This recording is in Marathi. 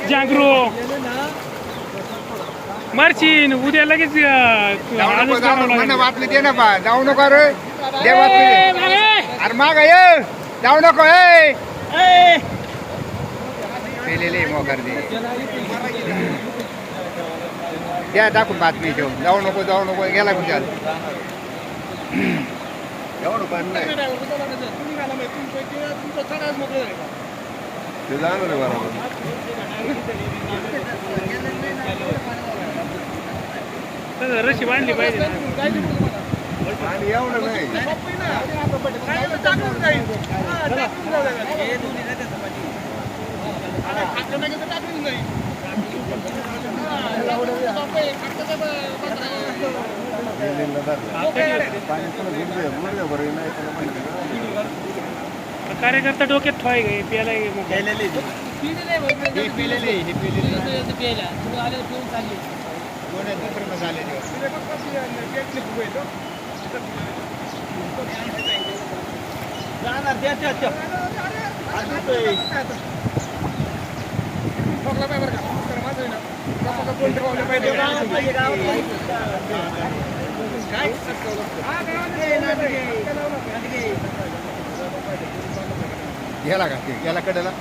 जागरू मारशीन उद्या लगेच बातमी दे ना बा जाऊ नको रे दे बातमी अरे माग ये जाऊ नको पेलेले मोकार दे द्या टाकून बातमी ठेव जाऊ नको गेला कुशाल जाऊ नको ते जाणार रे बरोबर रशी बांधली पाहिजे आणि एवढं नाही कार्यकर्ता डोक्यात ठेवाय गे प्यायला गेला का गेला कडेला